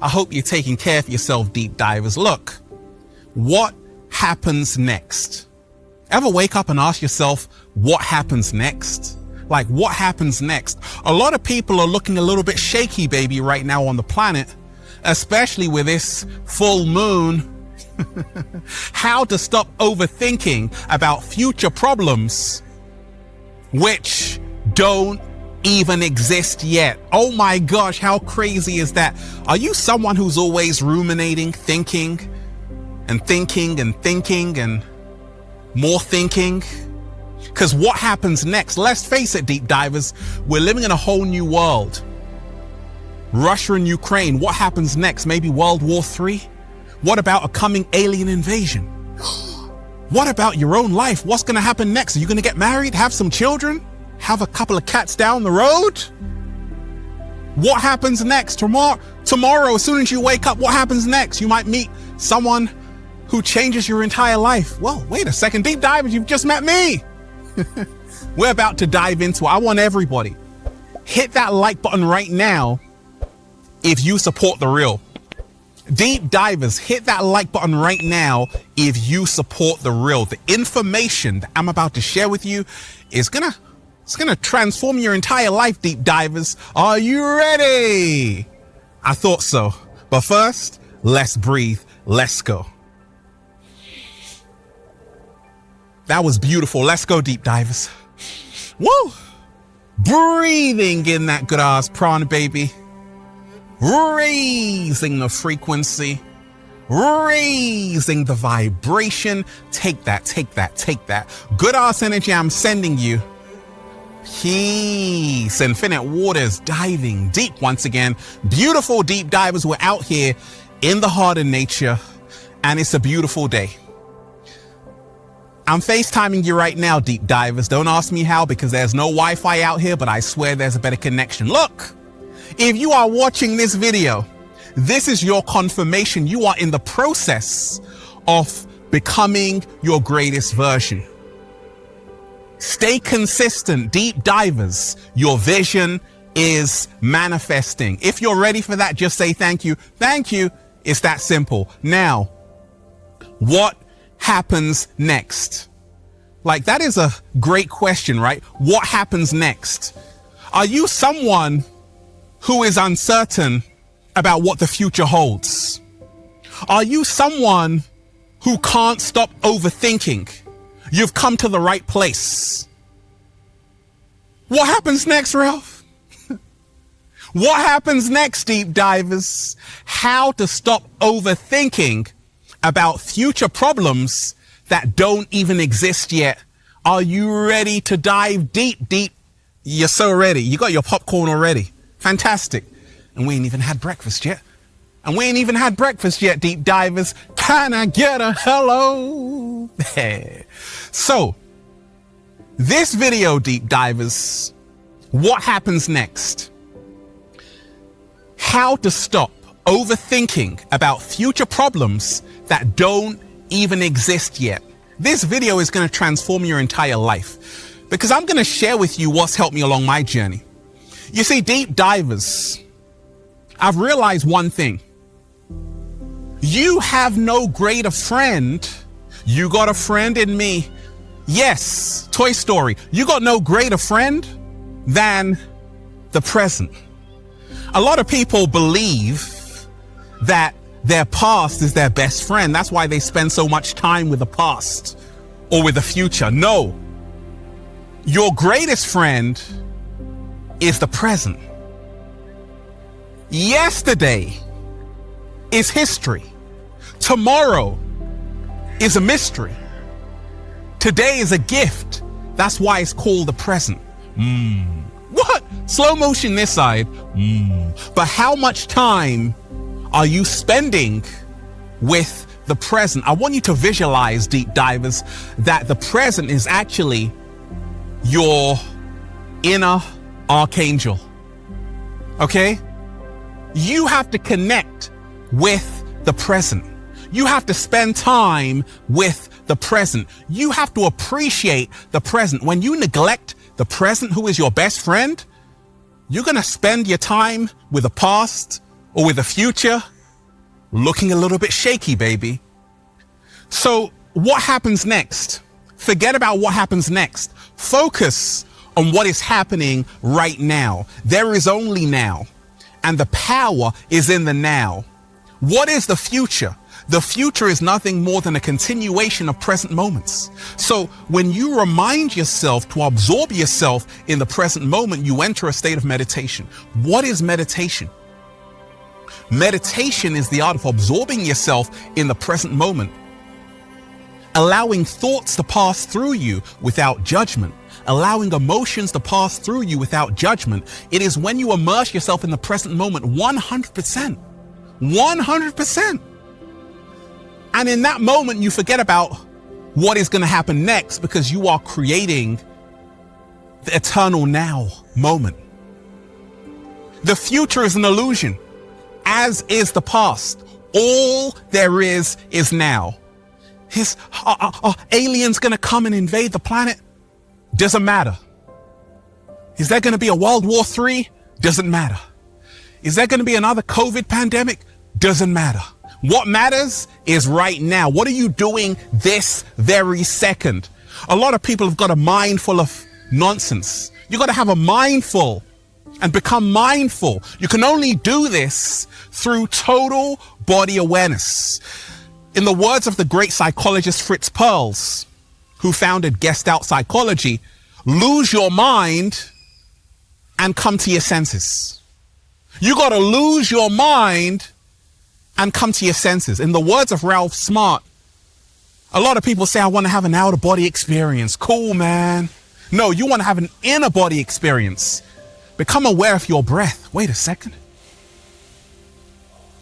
I hope you're taking care of yourself, deep divers. Look, what happens next? Ever wake up and ask yourself, what happens next? Like, what happens next? A lot of people are looking a little bit shaky, baby, right now on the planet, especially with this full moon. How to stop overthinking about future problems which don't even exist yet. Oh my gosh, how crazy is that? Are you someone who's always ruminating, thinking and thinking and thinking and more thinking? Because what happens next? Let's face it, deep divers, we're living in a whole new world. Russia and Ukraine, what happens next? Maybe World War III? What about a coming alien invasion? What about your own life? What's going to happen next? Are you going to get married, have some children, have a couple of cats down the road? What happens next? Tomorrow, as soon as you wake up, what happens next? You might meet someone who changes your entire life. Well, wait a second, deep divers, you've just met me. We're about to dive into it. I want everybody, hit that like button right now if you support the real. Deep divers, hit that like button right now if you support the real. The information that I'm about to share with you is gonna transform your entire life, deep divers. Are you ready? I thought so. But first, let's breathe. Let's go. That was beautiful. Let's go, deep divers. Woo! Breathing in that good ass prana, baby. Raising the frequency, raising the vibration. Take that, take that, take that. Good ass energy I'm sending you. Peace, infinite waters, diving deep once again. Beautiful deep divers, we're out here in the heart of nature, and it's a beautiful day. I'm FaceTiming you right now, deep divers. Don't ask me how, because there's no Wi-Fi out here, but I swear there's a better connection. Look. If you are watching this video, this is your confirmation. You are in the process of becoming your greatest version. Stay consistent, deep divers. Your vision is manifesting. If you're ready for that, just say thank you. Thank you. It's that simple. Now, what happens next? Like, that is a great question, right? What happens next? Are you someone who is uncertain about what the future holds? Are you someone who can't stop overthinking? You've come to the right place. What happens next, Ralph? What happens next, deep divers? How to stop overthinking about future problems that don't even exist yet. Are you ready to dive deep, deep? You're so ready. You got your popcorn already. Fantastic. And we ain't even had breakfast yet. Deep divers. Can I get a hello? So, this video, deep divers, what happens next? How to stop overthinking about future problems that don't even exist yet. This video is going to transform your entire life, because I'm going to share with you what's helped me along my journey. You see, deep divers, I've realized one thing. You have no greater friend. You got a friend in me. Yes, Toy Story. You got no greater friend than the present. A lot of people believe that their past is their best friend. That's why they spend so much time with the past or with the future. No. Your greatest friend is the present. Yesterday is history. Tomorrow is a mystery. Today is a gift. That's why it's called the present. What? Slow motion this side. But how much time are you spending with the present? I want you to visualize, deep divers, that the present is actually your inner archangel. Okay? You have to connect with the present. You have to spend time with the present. You have to appreciate the present. When you neglect the present, who is your best friend, you're going to spend your time with the past or with the future, looking a little bit shaky, baby. So what happens next? Forget about what happens next. Focus on what is happening right now. There is only now, and the power is in the now. What is the future? The future is nothing more than a continuation of present moments. So when you remind yourself to absorb yourself in the present moment, you enter a state of meditation. What is meditation? Meditation is the art of absorbing yourself in the present moment, allowing thoughts to pass through you without judgment, allowing emotions to pass through you without judgment. It is when you immerse yourself in the present moment 100%. 100%. And in that moment, you forget about what is going to happen next because you are creating the eternal now moment. The future is an illusion, as is the past. All there is now. Are aliens going to come and invade the planet? Doesn't matter. Is there going to be a World War III? Doesn't matter. Is there going to be another COVID pandemic? Doesn't matter. What matters is right now. What are you doing this very second? A lot of people have got a mind full of nonsense. You got to have a mind full and become mindful. You can only do this through total body awareness. In the words of the great psychologist Fritz Perls, who founded Gestalt Psychology, lose your mind and come to your senses. You got to lose your mind and come to your senses. In the words of Ralph Smart, a lot of people say, I want to have an outer body experience. Cool, man. No, you want to have an inner body experience. Become aware of your breath. Wait a second.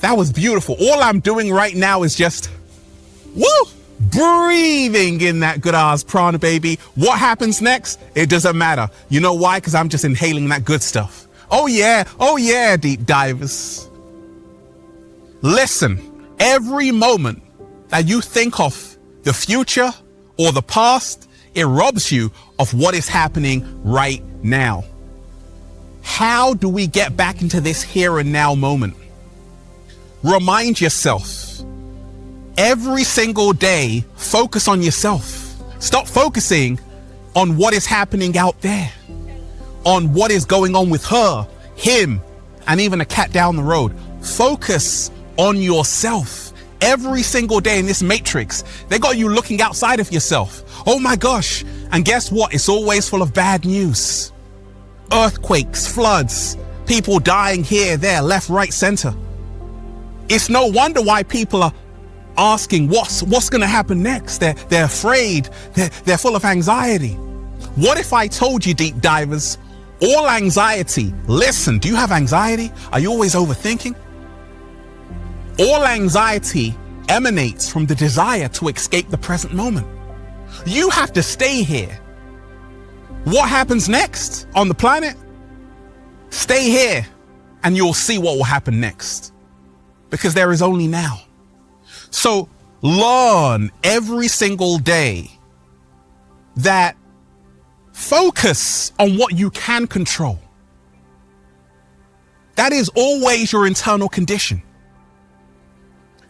That was beautiful. All I'm doing right now is just, breathing in that good ass prana, baby. What happens next? It doesn't matter. You know why? Because I'm just inhaling that good stuff. Oh yeah, deep divers. Listen, every moment that you think of the future or the past, it robs you of what is happening right now. How do we get back into this here and now moment? Remind yourself. Every single day, focus on yourself. Stop focusing on what is happening out there, on what is going on with her, him, and even a cat down the road. Focus on yourself. Every single day in this matrix, they got you looking outside of yourself. Oh my gosh. And guess what? It's always full of bad news. Earthquakes, floods, people dying here, there, left, right, center. It's no wonder why people are asking what's going to happen next. They're afraid. They're full of anxiety. What if I told you, deep divers, all anxiety, listen, do you have anxiety? Are you always overthinking? All anxiety emanates from the desire to escape the present moment. You have to stay here. What happens next on the planet? Stay here and you'll see what will happen next. Because there is only now. So learn every single day that focus on what you can control. That is always your internal condition.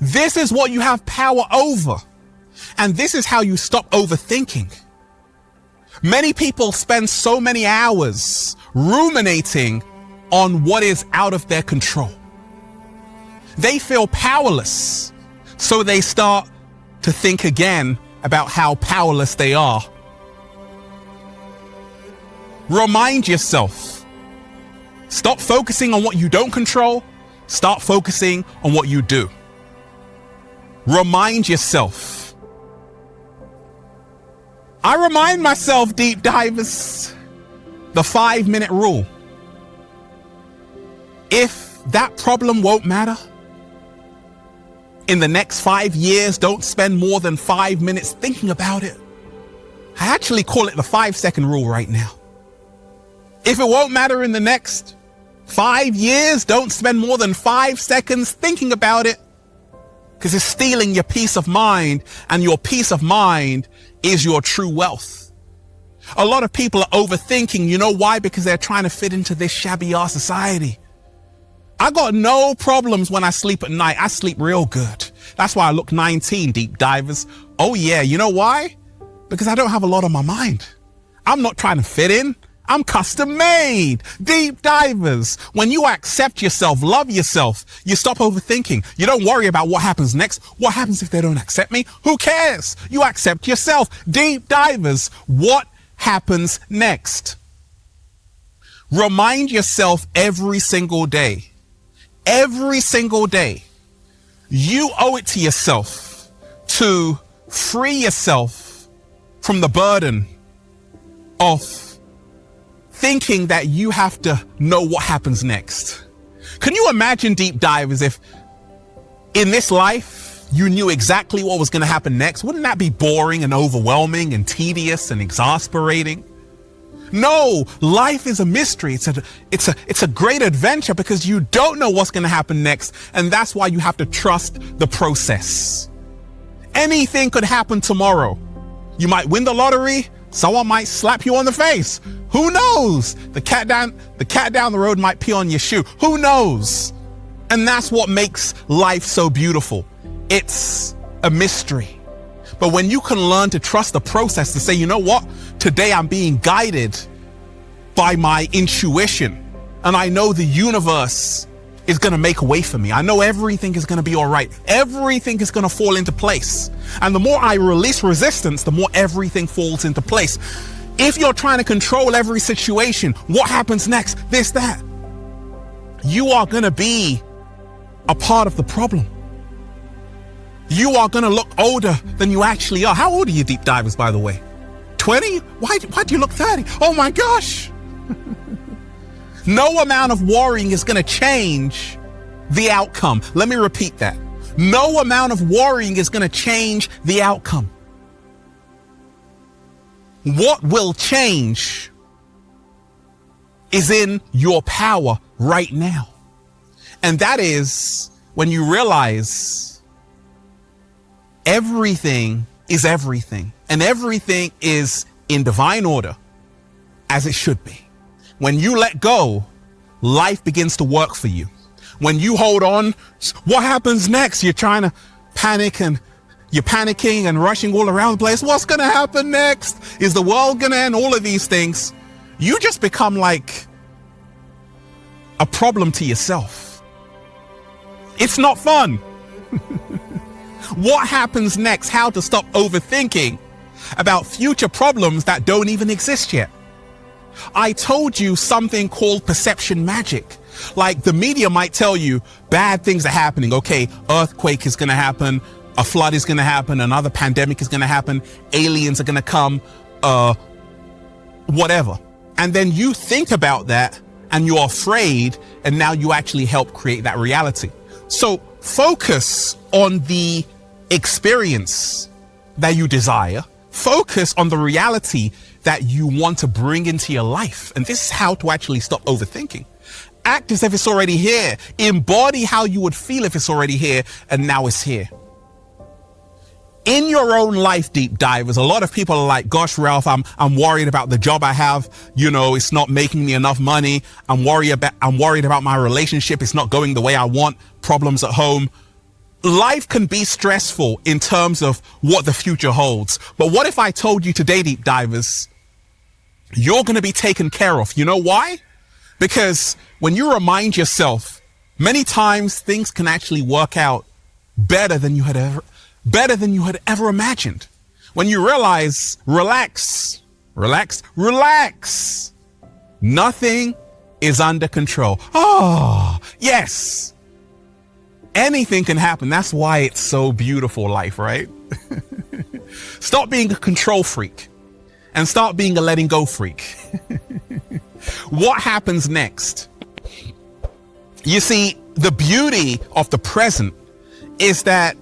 This is what you have power over. And this is how you stop overthinking. Many people spend so many hours ruminating on what is out of their control. They feel powerless, so they start to think again about how powerless they are. Remind yourself. Stop focusing on what you don't control. Start focusing on what you do. Remind yourself. I remind myself, deep divers, the 5-minute rule. If that problem won't matter, in the next 5 years, don't spend more than 5 minutes thinking about it. I actually call it the 5-second rule right now. If it won't matter in the next 5 years, don't spend more than 5 seconds thinking about it, because it's stealing your peace of mind, and your peace of mind is your true wealth. A lot of people are overthinking. You know why? Because they're trying to fit into this shabby-ass society. I got no problems when I sleep at night. I sleep real good. That's why I look 19, deep divers. Oh yeah, you know why? Because I don't have a lot on my mind. I'm not trying to fit in. I'm custom made. Deep divers. When you accept yourself, love yourself, you stop overthinking. You don't worry about what happens next. What happens if they don't accept me? Who cares? You accept yourself. Deep divers. What happens next? Remind yourself every single day. Every single day. You owe it to yourself to free yourself from the burden of thinking that you have to know what happens next. Can you imagine, deep divers, if in this life you knew exactly what was going to happen next? Wouldn't that be boring and overwhelming and tedious and exasperating? No, life is a mystery. It's a great adventure because you don't know what's going to happen next. And that's why you have to trust the process. Anything could happen tomorrow. You might win the lottery. Someone might slap you on the face. Who knows? The cat down the road might pee on your shoe. Who knows? And that's what makes life so beautiful. It's a mystery. But when you can learn to trust the process, to say, you know what? Today I'm being guided by my intuition. And I know the universe is going to make a way for me. I know everything is going to be all right. Everything is going to fall into place. And the more I release resistance, the more everything falls into place. If you're trying to control every situation, what happens next? This, that. You are going to be a part of the problem. You are going to look older than you actually are. How old are you, deep divers, by the way? 20? Why do you look 30? Oh my gosh. No amount of worrying is going to change the outcome. Let me repeat that. No amount of worrying is going to change the outcome. What will change is in your power right now. And that is when you realize everything is everything, and everything is in divine order, as it should be. When you let go, life begins to work for you. When you hold on, what happens next? You're trying to panic and you're panicking and rushing all around the place. What's going to happen next? Is the world going to end? All of these things. You just become like a problem to yourself. It's not fun. What happens next? How to stop overthinking about future problems that don't even exist yet. I told you something called perception magic. Like the media might tell you bad things are happening. Okay, earthquake is going to happen. A flood is going to happen. Another pandemic is going to happen. Aliens are going to come. Whatever. And then you think about that and you're afraid. And now you actually help create that reality. So focus on the experience that you desire. Focus on the reality that you want to bring into your life. And this is how to actually stop overthinking. Act as if it's already here. Embody how you would feel if it's already here and now it's here. In your own life, deep divers, a lot of people are like, gosh, Ralph, I'm worried about the job I have. You know, it's not making me enough money. I'm worried about my relationship. It's not going the way I want. Problems at home. Life can be stressful in terms of what the future holds. But what if I told you today, deep divers, you're going to be taken care of? You know why? Because when you remind yourself, many times things can actually work out better than you had ever imagined. When you realize, relax. Nothing is under control. Oh, yes. Anything can happen. That's why it's so beautiful, life, right? Stop being a control freak and start being a letting go freak. What happens next? You see, the beauty of the present is that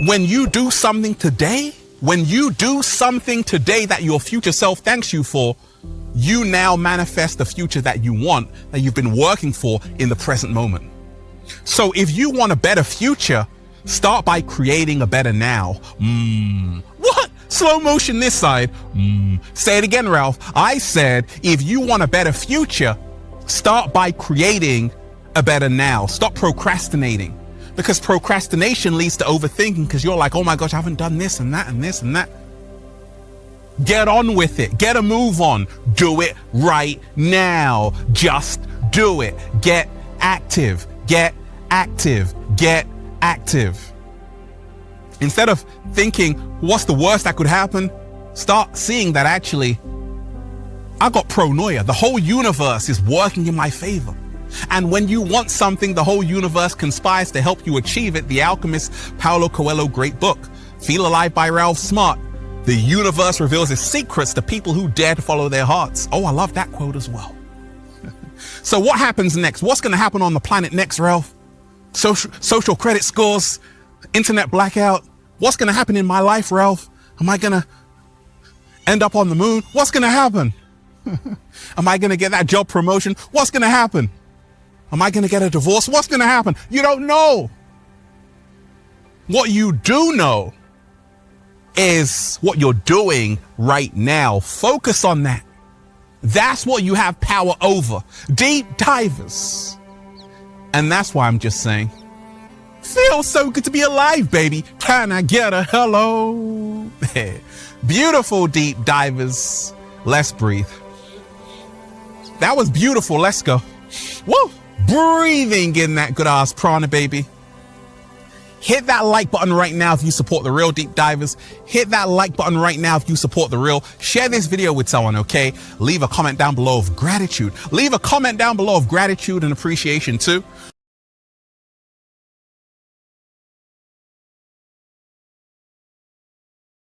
when you do something today, that your future self thanks you for, you now manifest the future that you want, that you've been working for in the present moment. So if you want a better future, start by creating a better now. What? Slow motion this side. Say it again, Ralph. I said, if you want a better future, start by creating a better now. Stop procrastinating, because procrastination leads to overthinking, because you're like, oh my gosh, I haven't done this and that and this and that. Get on with it. Get a move on. Do it right now. Just do it. Get active. Get active. Get active. Instead of thinking, what's the worst that could happen? Start seeing that actually, I got pronoia. The whole universe is working in my favor. And when you want something, the whole universe conspires to help you achieve it. The Alchemist, Paulo Coelho, great book. Feel Alive by Ralph Smart. The universe reveals its secrets to people who dare to follow their hearts. Oh, I love that quote as well. So what happens next? What's going to happen on the planet next, Ralph? Social credit scores, internet blackout. What's going to happen in my life, Ralph? Am I going to end up on the moon? What's going to happen? Am I going to get that job promotion? What's going to happen? Am I going to get a divorce? What's going to happen? You don't know. What you do know is what you're doing right now. Focus on that. That's what you have power over. Deep divers. And that's why I'm just saying, feels so good to be alive, baby. Can I get a hello? Beautiful deep divers. Let's breathe. That was beautiful. Let's go. Woo! Breathing in that good ass prana, baby. Hit that like button right now if you support the real deep divers. Hit that like button right now if you support the real. Share this video with someone, okay? Leave a comment down below of gratitude. Leave a comment down below of gratitude and appreciation too.